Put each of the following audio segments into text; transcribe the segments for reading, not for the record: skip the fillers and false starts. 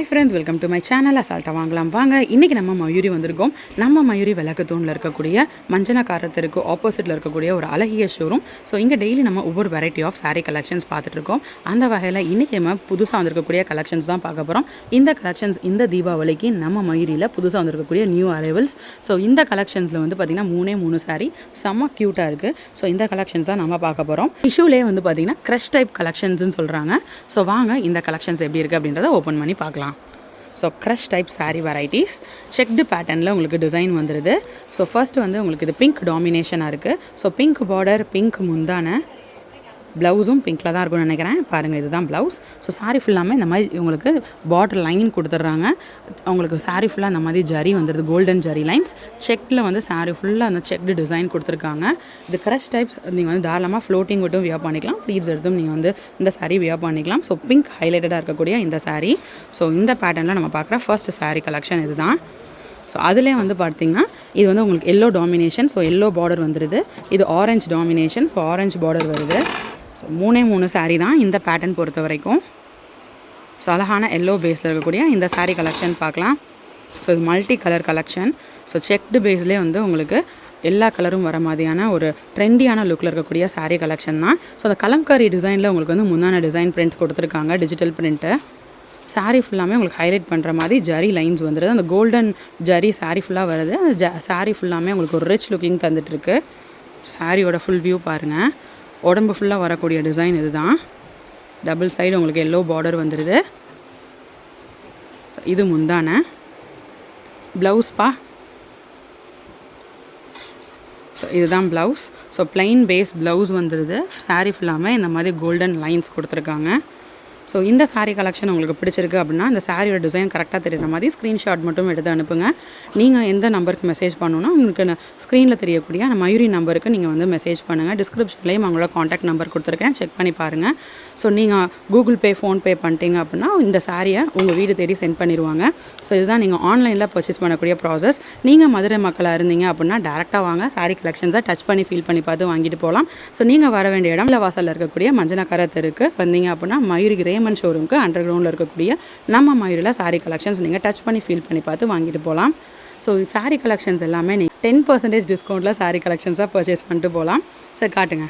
Hi friends, welcome to my channel. அசால்ட்டா வாங்கலாம் வாங்க. இன்னைக்கு நம்ம மயூரி வந்திருக்கோம். நம்ம மயூரி விளக்குத்தூண்ல இருக்கக்கூடிய மஞ்சனக்காரத்திற்கு ஆப்போசிட்ல இருக்கக்கூடிய ஒரு அழகிய ஷோரூம். ஸோ இங்கே டெய்லி நம்ம ஒவ்வொரு வெரைட்டி ஆஃப் saree கலெக்ஷன்ஸ் பார்த்துட்டு இருக்கோம். அந்த வகையில் இன்னைக்கு நம்ம புதுசாக வந்திருக்கக்கூடிய கலெக்ஷன்ஸ் தான் பார்க்க போகிறோம். இந்த கலெக்ஷன்ஸ் இந்த தீபாவளிக்கு நம்ம மயூரியில் புதுசாக வந்திருக்கக்கூடிய நியூ அரைவல்ஸ். ஸோ இந்த கலெக்ஷன்ஸில் வந்து பார்த்திங்கன்னா மூணு saree செம்ம க்யூட்டாக இருக்குது. ஸோ இந்த கலெக்ஷன்ஸ் தான் நம்ம பார்க்க போகிறோம். டிஷ்யூலே வந்து பார்த்திங்கன்னா க்ரஷ் டைப் கலெக்ஷன்ஸ்னு சொல்கிறாங்க. ஸோ வாங்க இந்த கலெக்ஷன்ஸ் எப்படி இருக்குது அப்படின்றத ஓப்பன் பண்ணி பார்க்கலாம். So crush type saree varieties checked பேட்டர்னில் உங்களுக்கு டிசைன் வந்துடுது. ஸோ ஃபர்ஸ்ட் வந்து உங்களுக்கு இது பிங்க் டாமினேஷனாக இருக்குது. ஸோ பிங்க் பார்டர், பிங்க் முந்தான, ப்ளவுஸும் பிங்க்கில் தான் இருக்கும்னு நினைக்கிறேன். பாருங்கள், இதுதான் ப்ளவுஸ். ஸோ saree ஃபுல்லாமே இந்த மாதிரி உங்களுக்கு பார்டர் லைன் கொடுத்துட்றாங்க. உங்களுக்கு saree ஃபுல்லாக இந்த மாதிரி ஜரி வந்துடுது, கோல்டன் ஜரி லைன்ஸ். செக்கில் வந்து saree ஃபுல்லாக அந்த செக்டு டிசைன் கொடுத்துருக்காங்க. இது க்ரஷ் டைப்ஸ் நீங்கள் வந்து தாராளமாக ஃப்ளோட்டிங் விட்டும் வியர் பண்ணிக்கலாம், ப்ளீட்ஸ் எடுத்தும் நீங்கள் வந்து இந்த saree வியர் பண்ணிக்கலாம். ஸோ பிங்க் ஹைலைட்டடாக இருக்கக்கூடிய இந்த saree. ஸோ இந்த பேட்டர்னில் நம்ம பார்க்குற ஃபர்ஸ்ட் saree கலெக்ஷன் இது தான். ஸோ அதிலே வந்து பார்த்திங்கன்னா இது வந்து உங்களுக்கு yellow domination. So yellow border வந்துடுது. இது orange domination. So orange border வருது. ஸோ மூணு saree தான் இந்த பேட்டர்ன் பொறுத்த வரைக்கும். ஸோ அழகான எல்லோ பேஸில் இருக்கக்கூடிய இந்த saree கலெக்ஷன் பார்க்கலாம். ஸோ இது multi colour collection. So checked பேஸ்லேயே வந்து உங்களுக்கு எல்லா கலரும் வர மாதிரியான ஒரு ட்ரெண்டியான லுக்கில் இருக்கக்கூடிய saree கலெக்ஷன் தான். ஸோ அந்த கலம்காரி டிசைனில் உங்களுக்கு வந்து முன்னான டிசைன் பிரிண்ட் கொடுத்துருக்காங்க, டிஜிட்டல் பிரிண்ட்டு. saree ஃபுல்லாமே உங்களுக்கு ஹைலைட் பண்ணுற மாதிரி ஜரி லைன்ஸ் வந்துடுது. அந்த கோல்டன் ஜரி saree ஃபுல்லாக வருது. அந்த saree ஃபுல்லாமே உங்களுக்கு ஒரு ரிச் லுக்கிங் தந்துட்டுருக்கு. சாரியோட ஃபுல் வியூ பாருங்கள். உடம்பு ஃபுல்லாக வரக்கூடிய டிசைன் இது தான். டபுள் சைடு உங்களுக்கு எல்லோ பார்டர் வந்துடுது. இது முந்தான ப்ளவுஸ்ப்பா. ஸோ இதுதான் blouse. So plain base blouse வந்துடுது. saree ஃபுல்லாமே இந்த மாதிரி கோல்டன் லைன்ஸ் கொடுத்துருக்காங்க. ஸோ இந்த saree கலெக்ஷன் உங்களுக்கு பிடிச்சிருக்கு அப்படின்னா இந்த சாரியோட டிசைன் கரெக்டாக தெரியுற மாதிரி ஸ்க்ரீன்ஷாட் மட்டும் எடுத்து அனுப்புங்க. நீங்கள் எந்த நம்பருக்கு மெசேஜ் பண்ணணுன்னா உங்களுக்கு ஸ்க்ரீனில் தெரியக்கூடிய அந்த மயூரி நம்பருக்கு நீங்கள் வந்து மெசேஜ் பண்ணுங்கள். டிஸ்கிரிப்ஷன்லேயும் அவங்களோட காண்டாக்ட் நம்பர் கொடுத்துருக்கேன், செக் பண்ணி பாருங்கள். ஸோ நீங்கள் கூகுள் பே, ஃபோன்பே பண்ணிட்டீங்க அப்படின்னா இந்த சாரியை உங்கள் வீடு தேடி சென்ட் பண்ணிடுவாங்க. ஸோ இதுதான் நீங்கள் ஆன்லைனில் பர்ச்சேஸ் பண்ணக்கூடிய ப்ராசஸ். நீங்கள் மதுரை மக்களாக இருந்தீங்க அப்படின்னா டேரெக்டாக வாங்க, saree கலெக்ஷன்ஸை டச் பண்ணி ஃபீல் பண்ணி பார்த்து வாங்கிட்டு போகலாம். ஸோ நீங்கள் வர வேண்டிய இடம் வாசலில் இருக்கக்கூடிய மஞ்சனக்கார தெருக்கு வந்தீங்க அப்படின்னா மயூரி ரேமன் ஷோரூமுக்கு அண்டர் கிரவுண்டில் இருக்கக்கூடிய நம்ம மயூரியில் saree கலெக்ஷன்ஸ் நீங்கள் டச் பண்ணி ஃபீல் பண்ணி பார்த்து வாங்கிட்டு போகலாம். ஸோ saree கலெக்ஷன்ஸ் எல்லாமே நீங்கள் 10% டிஸ்கவுண்ட்டில் saree கலெக்ஷன்ஸாக பர்ச்சேஸ் பண்ணிட்டு போகலாம். சார் காட்டுங்க.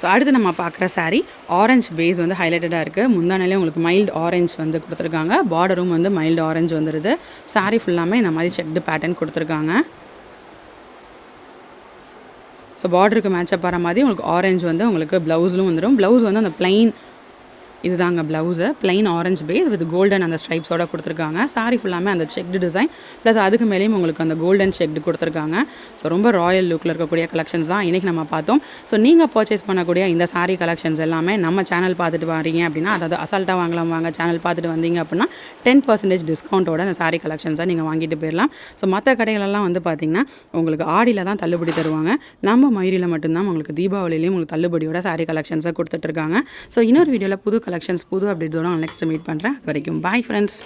ஸோ அடுத்து நம்ம பார்க்குற saree ஆரஞ்சு பேஸ் வந்து ஹைலைட்டடாக இருக்குது. முந்தானாலே உங்களுக்கு மைல்டு ஆரஞ்சு வந்து கொடுத்துருக்காங்க. பார்டரும் வந்து மைல்டு ஆரஞ்சு வந்துடுது. saree ஃபுல்லாமே இந்த மாதிரி செக்டு பேட்டர்ன் கொடுத்துருக்காங்க. ஸோ பார்டருக்கு மேட்சப் வர மாதிரி உங்களுக்கு ஆரஞ்சு வந்து உங்களுக்கு ப்ளவுஸ்லும் வந்துடும். ப்ளவுஸ் வந்து அந்த ப்ளைன் இதுதாங்க blouse, plain orange base with golden அந்த ஸ்ட்ரைப்ஸோட கொடுத்துருக்காங்க. saree ஃபுல்லாமே அந்த செக்டு டிசைன் ப்ளஸ் அதுக்கு மேலேயும் உங்களுக்கு அந்த கோல்டன் செக்டு கொடுத்துருக்காங்க. ஸோ ரொம்ப ராயல் லுக்கில் இருக்கக்கூடிய கலெக்ஷன்ஸ் தான் இன்றைக்கி நம்ம பார்த்தோம். ஸோ நீங்கள் பர்ச்சேஸ் பண்ணக்கூடிய இந்த saree கலெக்ஷன்ஸ் எல்லாமே நம்ம சேனல் பார்த்துட்டு வரீங்க அப்படின்னா, அதாவது அசால்ட்டாக வாங்கலாம் வாங்க சேனல் பார்த்துட்டு வந்தீங்க அப்படின்னா 10% டிஸ்கவுண்ட்டோட அந்த saree கலெக்ஷன்ஸை நீங்கள் வாங்கிட்டு போயிடலாம். ஸோ மற்ற கடைகளெல்லாம் வந்து பார்த்திங்கன்னா உங்களுக்கு ஆடியில் தான் தள்ளுபடி தருவாங்க. நம்ம மயூரியில் மட்டும்தான் உங்களுக்கு தீபாவளியிலையும் உங்களுக்கு தள்ளுபடியோட saree கலெக்ஷன்ஸை கொடுத்துட்ருக்காங்க. ஸோ இன்னொரு வீடியோவில் புது கலெக்ஷன்ஸ், புது அப்டேட்ஸோட நெக்ஸ்ட் மீட் பண்ணுறேன். அது வரைக்கும் பாய் ஃப்ரெண்ட்ஸ்.